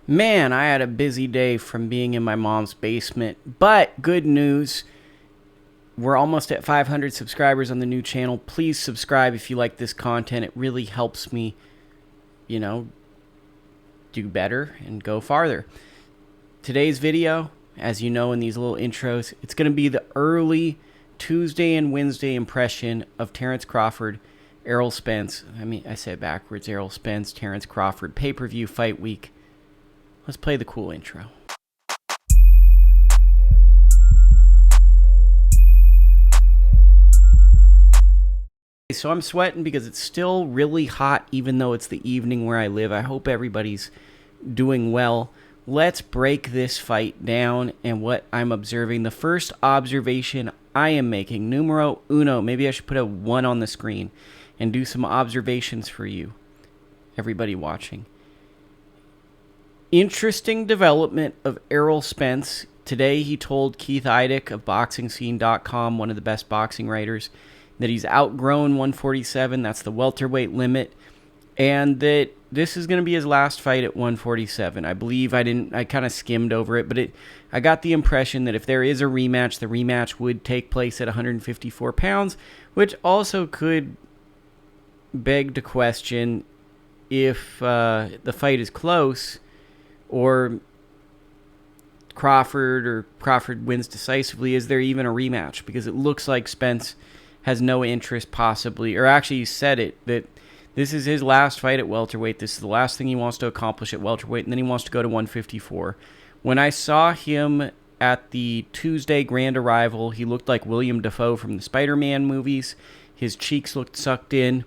Man, I had a busy day from being in my mom's basement, but good news. We're almost at 500 subscribers on the new channel. Please subscribe if you like this content. It really helps me, you know, do better and go farther. Today's video, as you know in these little intros, it's going to be the early Tuesday and Wednesday impression of Terrence Crawford, Errol Spence. I said it backwards. Errol Spence, Terrence Crawford, pay-per-view fight week. Let's play the cool intro. So I'm sweating because it's still really hot even though it's the evening where I live. I hope everybody's doing well. Let's break this fight down and what I'm observing. The first observation I am making, numero uno, maybe I should put a 1 on the screen and do some observations for you, everybody watching. Interesting development of Errol Spence. Today he told Keith Idec of BoxingScene.com, one of the best boxing writers, that he's outgrown 147. That's the welterweight limit. And that this is going to be his last fight at 147. I believe I kind of skimmed over it, but I got the impression that if there is a rematch, the rematch would take place at 154 pounds, which also could beg to question if the fight is close, or Crawford wins decisively. Is there even a rematch? Because it looks like Spence has no interest possibly, or actually he said it, that this is his last fight at welterweight. This is the last thing he wants to accomplish at welterweight, and then he wants to go to 154. When I saw him at the Tuesday Grand Arrival, he looked like William Dafoe from the Spider-Man movies. His cheeks looked sucked in.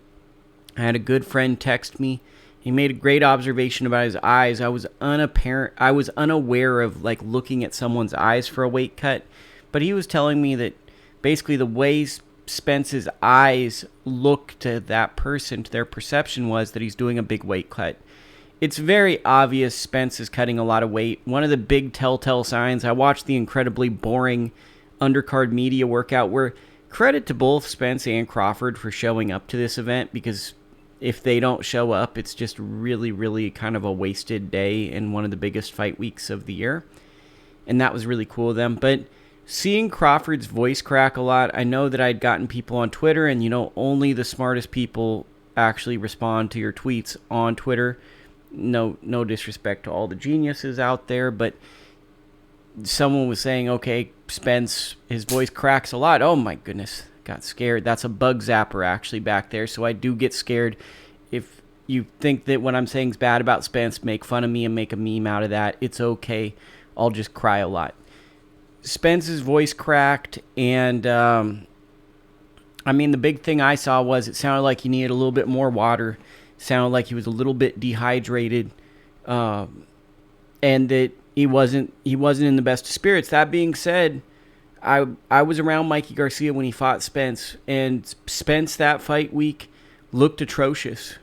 I had a good friend text me. He made a great observation about his eyes. I was unaware of looking at someone's eyes for a weight cut, but he was telling me that basically the way Spence's eyes look to that person, to their perception, was that he's doing a big weight cut. It's very obvious Spence is cutting a lot of weight. One of the big telltale signs, I watched the incredibly boring undercard media workout, where credit to both Spence and Crawford for showing up to this event, because if they don't show up, it's just really, really kind of a wasted day in one of the biggest fight weeks of the year. And that was really cool of them. But seeing Crawford's voice crack a lot, I know that I'd gotten people on Twitter, and only the smartest people actually respond to your tweets on Twitter. No disrespect to all the geniuses out there, but someone was saying, okay, Spence, his voice cracks a lot. Oh my goodness. Got scared. That's a bug zapper actually back there, so I do get scared. If you think that what I'm saying is bad about Spence, make fun of me and make a meme out of that. It's okay. I'll just cry a lot. Spence's voice cracked, and the big thing I saw was it sounded like he needed a little bit more water. It sounded like he was a little bit dehydrated, and that he wasn't in the best of spirits. That being said, I was around Mikey Garcia when he fought Spence, and Spence that fight week looked atrocious.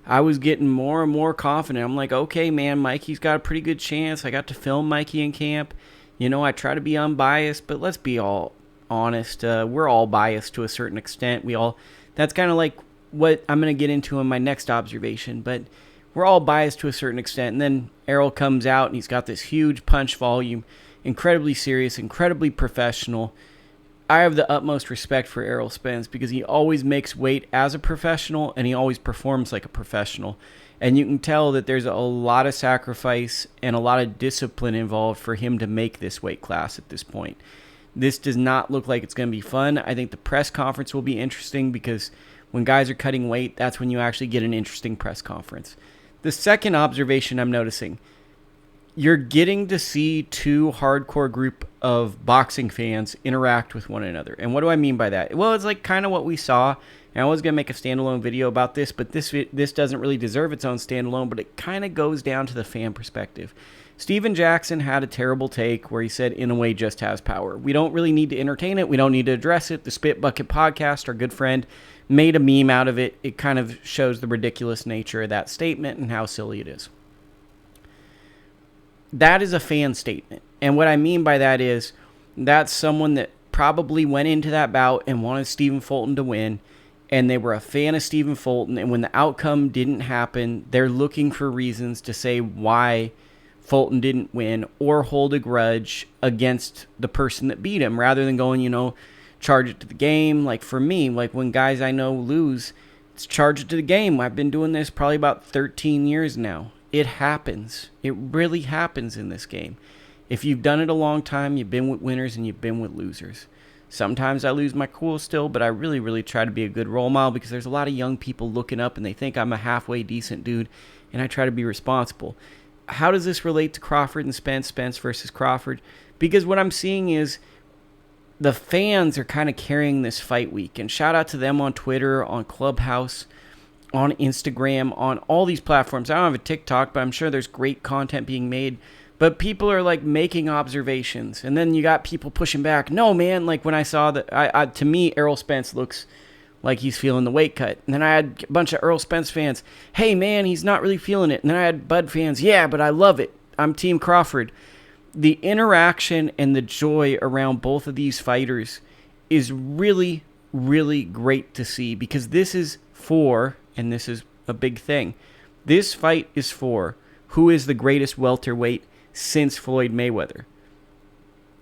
I was getting more and more confident. I'm like, okay, man, Mikey's got a pretty good chance. I got to film Mikey in camp. I try to be unbiased, but let's be all honest. We're all biased to a certain extent. That's kind of like what I'm going to get into in my next observation, but we're all biased to a certain extent. And then Errol comes out, and he's got this huge punch volume. Incredibly serious, incredibly professional. I have the utmost respect for Errol Spence because he always makes weight as a professional, and he always performs like a professional. And you can tell that there's a lot of sacrifice and a lot of discipline involved for him to make this weight class at this point. This does not look like it's going to be fun. I think the press conference will be interesting because when guys are cutting weight, that's when you actually get an interesting press conference. The second observation I'm noticing, you're getting to see two hardcore group of boxing fans interact with one another. And what do I mean by that? Well, it's like kind of what we saw. And I was going to make a standalone video about this, but this doesn't really deserve its own standalone, but it kind of goes down to the fan perspective. Steven Jackson had a terrible take where he said, Inoue just has power. We don't really need to entertain it. We don't need to address it. The Spit Bucket podcast, our good friend, made a meme out of it. It kind of shows the ridiculous nature of that statement and how silly it is. That is a fan statement. And what I mean by that is that's someone that probably went into that bout and wanted Stephen Fulton to win and they were a fan of Stephen Fulton. And when the outcome didn't happen, they're looking for reasons to say why Fulton didn't win or hold a grudge against the person that beat him, rather than going, charge it to the game. Like for me, like when guys I know lose, it's charge it to the game. I've been doing this probably about 13 years now. It happens. It really happens in this game. If you've done it a long time, you've been with winners and you've been with losers. Sometimes I lose my cool still, but I really, really try to be a good role model because there's a lot of young people looking up and they think I'm a halfway decent dude, and I try to be responsible. How does this relate to Crawford and Spence versus Crawford? Because what I'm seeing is the fans are kind of carrying this fight week, and shout out to them on Twitter, on Clubhouse, on Instagram, on all these platforms. I don't have a TikTok, but I'm sure there's great content being made. But people are like making observations, and then you got people pushing back. No, man, like when I saw that, to me, Errol Spence looks like he's feeling the weight cut. And then I had a bunch of Errol Spence fans. Hey, man, he's not really feeling it. And then I had Bud fans. Yeah, but I love it. I'm Team Crawford. The interaction and the joy around both of these fighters is really, really great to see, because this is for, and this is a big thing, this fight is for who is the greatest welterweight since Floyd Mayweather.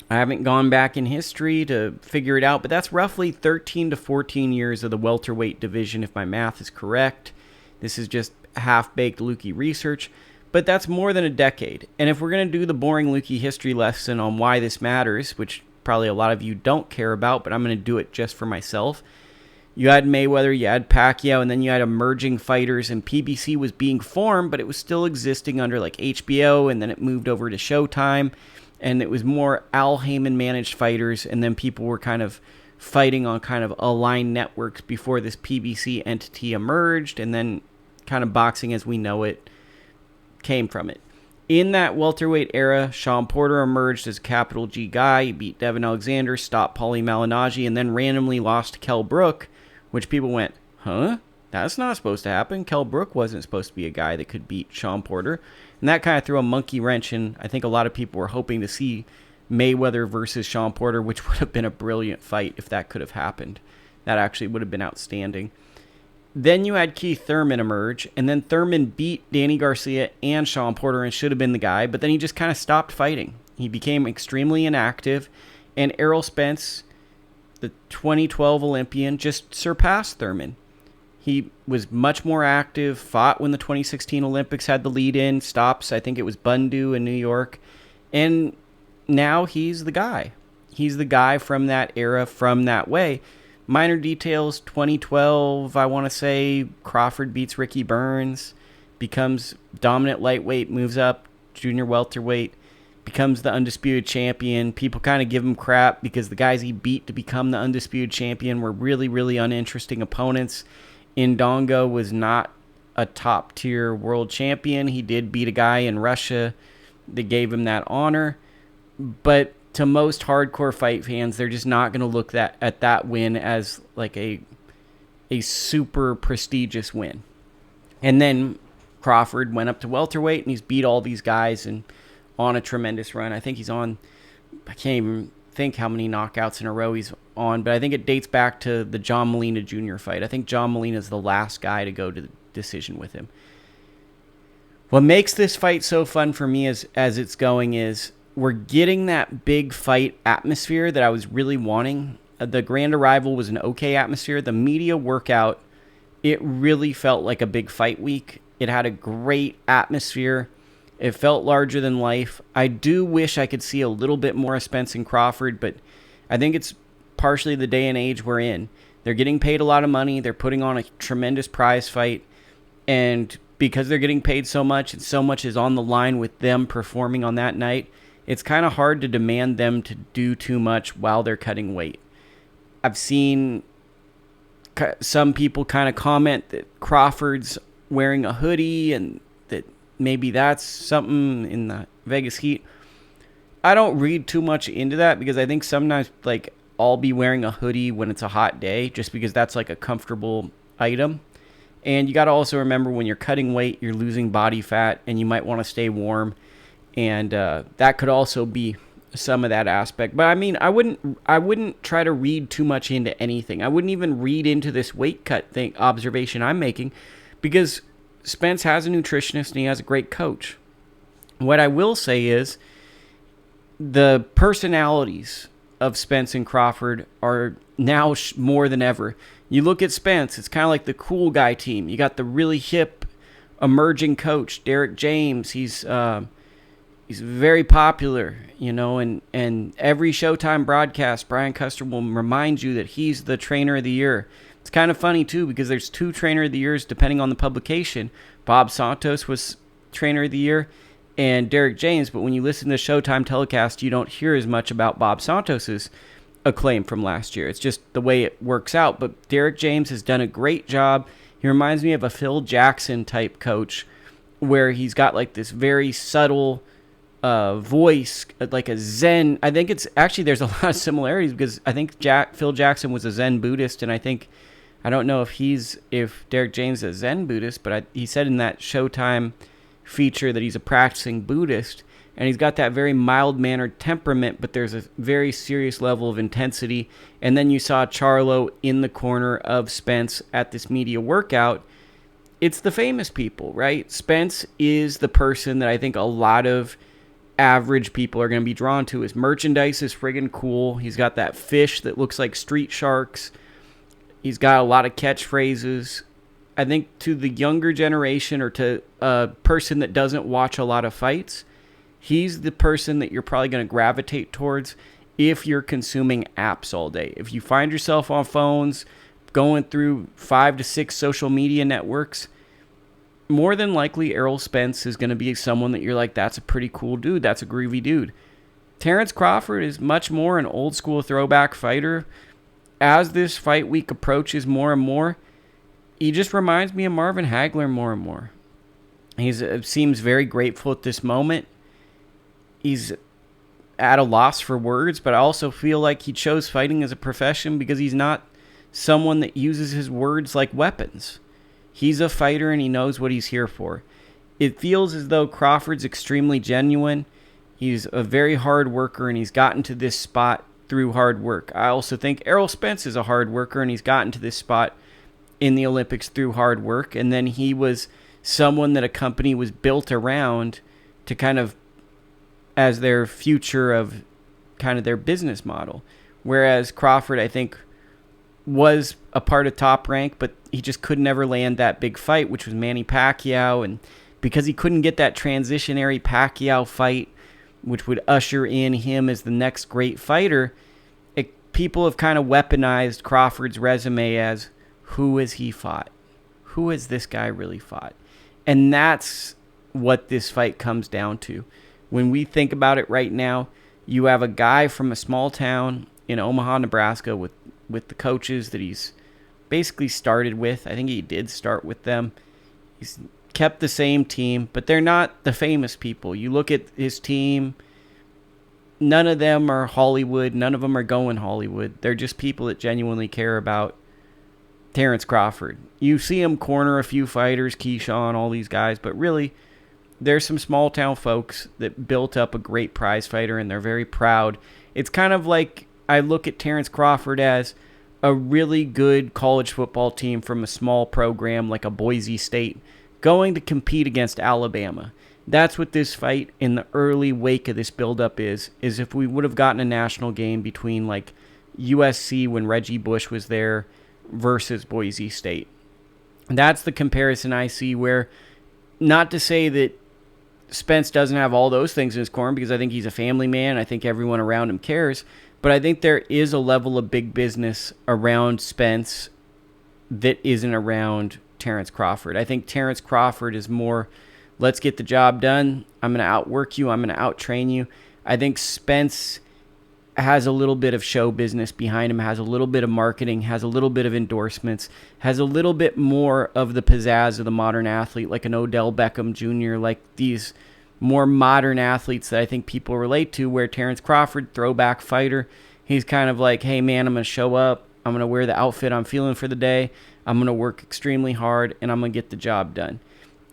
I haven't gone back in history to figure it out, but that's roughly 13 to 14 years of the welterweight division, if my math is correct. This is just half-baked Lukie research, but that's more than a decade. And if we're going to do the boring Lukie history lesson on why this matters, which probably a lot of you don't care about, but I'm going to do it just for myself. You had Mayweather, you had Pacquiao, and then you had emerging fighters, and PBC was being formed, but it was still existing under like HBO, and then it moved over to Showtime, and it was more Al Heyman managed fighters, and then people were kind of fighting on kind of aligned networks before this PBC entity emerged, and then kind of boxing as we know it came from it. In that welterweight era, Sean Porter emerged as a capital G guy. He beat Devin Alexander, stopped Paulie Malignaggi, and then randomly lost to Kell Brook, which people went, huh? That's not supposed to happen. Kell Brook wasn't supposed to be a guy that could beat Sean Porter. And that kind of threw a monkey wrench in. I think a lot of people were hoping to see Mayweather versus Sean Porter, which would have been a brilliant fight if that could have happened. That actually would have been outstanding. Then you had Keith Thurman emerge, and then Thurman beat Danny Garcia and Sean Porter and should have been the guy, but then he just kind of stopped fighting. He became extremely inactive, and Errol Spence, the 2012 Olympian, just surpassed Thurman. He was much more active, fought when the 2016 Olympics had the lead-in, stops, I think it was Bundu in New York, and now he's the guy. He's the guy from that era, from that way. Minor details, 2012, I want to say Crawford beats Ricky Burns, becomes dominant lightweight, moves up, junior welterweight, becomes the undisputed champion. People kind of give him crap because the guys he beat to become the undisputed champion were really, really uninteresting opponents. Indongo was not a top-tier world champion. He did beat a guy in Russia that gave him that honor. But to most hardcore fight fans, they're just not going to look at that win as like a super prestigious win. And then Crawford went up to welterweight, and he's beat all these guys and on a tremendous run. I think he's on, I can't even think how many knockouts in a row he's on, but I think it dates back to the John Molina Jr. fight. I think John Molina is the last guy to go to the decision with him. What makes this fight so fun for me as it's going is we're getting that big fight atmosphere that I was really wanting. The Grand Arrival was an okay atmosphere. The media workout, it really felt like a big fight week. It had a great atmosphere. It felt larger than life. I do wish I could see a little bit more of Spence and Crawford, but I think it's partially the day and age we're in. They're getting paid a lot of money. They're putting on a tremendous prize fight. And because they're getting paid so much and so much is on the line with them performing on that night, it's kind of hard to demand them to do too much while they're cutting weight. I've seen some people kind of comment that Crawford's wearing a hoodie and that maybe that's something in the Vegas heat. I don't read too much into that because I think sometimes like I'll be wearing a hoodie when it's a hot day just because that's like a comfortable item. And you got to also remember when you're cutting weight, you're losing body fat and you might want to stay warm. And that could also be some of that aspect. But I mean, I wouldn't try to read too much into anything. I wouldn't even read into this weight cut thing observation I'm making, because Spence has a nutritionist and he has a great coach. What I will say is the personalities of Spence and Crawford are now more than ever. You look at Spence, it's kind of like the cool guy team. You got the really hip emerging coach, Derek James. He's very popular, and every Showtime broadcast, Brian Custer will remind you that he's the trainer of the year. It's kind of funny, too, because there's 2 trainer of the years depending on the publication. Bob Santos was trainer of the year and Derek James, but when you listen to the Showtime telecast, you don't hear as much about Bob Santos's acclaim from last year. It's just the way it works out. But Derek James has done a great job. He reminds me of a Phil Jackson type coach, where he's got like this very subtle voice, like a Zen. I think it's actually, there's a lot of similarities, because I think Phil Jackson was a Zen Buddhist, and I don't know if Derek James is a Zen Buddhist, but he said in that Showtime feature that he's a practicing Buddhist, and he's got that very mild-mannered temperament, but there's a very serious level of intensity. And then you saw Charlo in the corner of Spence at this media workout. It's the famous people, right? Spence is the person that I think a lot of average people are going to be drawn to. His merchandise is friggin' cool. He's got that fish that looks like street sharks. He's got a lot of catchphrases. I think to the younger generation, or to a person that doesn't watch a lot of fights, he's the person that you're probably going to gravitate towards if you're consuming apps all day. If you find yourself on phones, going through 5 to 6 social media networks, more than likely Errol Spence is going to be someone that you're like, that's a pretty cool dude. That's a groovy dude. Terrence Crawford is much more an old school throwback fighter. As this fight week approaches more and more, he just reminds me of Marvin Hagler more and more. He seems very grateful at this moment. He's at a loss for words, but I also feel like he chose fighting as a profession because he's not someone that uses his words like weapons. He's a fighter and he knows what he's here for. It feels as though Crawford's extremely genuine. He's a very hard worker and he's gotten to this spot through hard work. I also think Errol Spence is a hard worker and he's gotten to this spot in the Olympics through hard work. And then he was someone that a company was built around to kind of as their future of kind of their business model. Whereas Crawford, I think, was a part of Top Rank, but he just could never land that big fight, which was Manny Pacquiao. And because he couldn't get that transitionary Pacquiao fight, which would usher in him as the next great fighter, people have kind of weaponized Crawford's resume as, who has he fought? Who has this guy really fought? And that's what this fight comes down to. When we think about it right now, you have a guy from a small town in Omaha, Nebraska with the coaches that he's basically started with. I think he did start with them. He's kept the same team, but they're not the famous people. You look at his team, none of them are Hollywood. None of them are going Hollywood. They're just people that genuinely care about Terrence Crawford. You see him corner a few fighters, Keyshawn, all these guys, but really, there's some small town folks that built up a great prize fighter, and they're very proud. It's kind of like I look at Terrence Crawford as a really good college football team from a small program like a Boise State going to compete against Alabama. That's what this fight in the early wake of this buildup is if we would have gotten a national game between like USC when Reggie Bush was there versus Boise State. That's the comparison I see, where, not to say that Spence doesn't have all those things in his corner, because I think he's a family man. I think everyone around him cares. But I think there is a level of big business around Spence that isn't around Terrence Crawford. I think Terrence Crawford is more, let's get the job done. I'm going to outwork you. I'm going to outtrain you. I think Spence has a little bit of show business behind him, has a little bit of marketing, has a little bit of endorsements, has a little bit more of the pizzazz of the modern athlete, like an Odell Beckham Jr., like these more modern athletes that I think people relate to, where Terrence Crawford, throwback fighter, he's kind of like, hey man, I'm going to show up, I'm going to wear the outfit I'm feeling for the day, I'm going to work extremely hard, and I'm going to get the job done.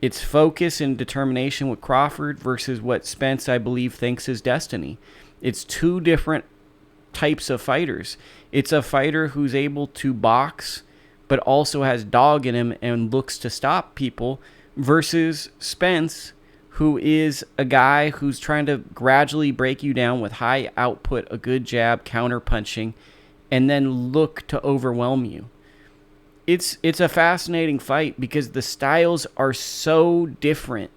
It's focus and determination with Crawford versus what Spence, I believe, thinks is destiny. It's two different types of fighters. It's a fighter who's able to box but also has dog in him and looks to stop people, versus Spence, who is a guy who's trying to gradually break you down with high output, a good jab, counter punching, and then look to overwhelm you. It's a fascinating fight because the styles are so different,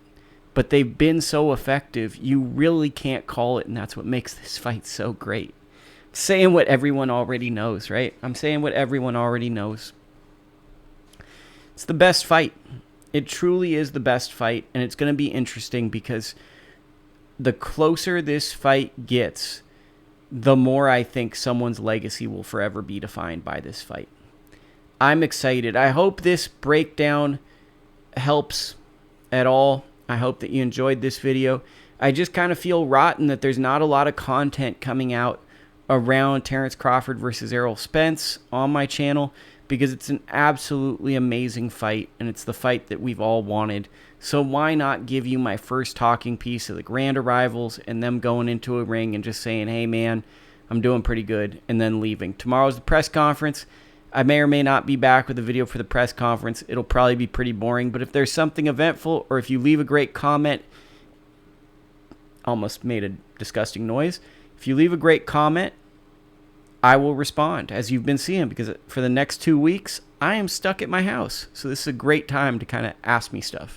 but they've been so effective. You really can't call it, and that's what makes this fight so great. Saying what everyone already knows, right? I'm saying what everyone already knows. It's the best fight. It truly is the best fight, and it's going to be interesting because the closer this fight gets, the more I think someone's legacy will forever be defined by this fight. I'm excited. I hope this breakdown helps at all. I hope that you enjoyed this video. I just kind of feel rotten that there's not a lot of content coming out around Terrence Crawford versus Errol Spence on my channel, because it's an absolutely amazing fight, and it's the fight that we've all wanted. So why not give you my first talking piece of the grand arrivals and them going into a ring and just saying, hey man, I'm doing pretty good, and then leaving. Tomorrow's the press conference. I may or may not be back with a video for the press conference. It'll probably be pretty boring, but if there's something eventful, or if you leave a great comment, almost made a disgusting noise. If you leave a great comment, I will respond, as you've been seeing, because for the next 2 weeks, I am stuck at my house. So this is a great time to kind of ask me stuff.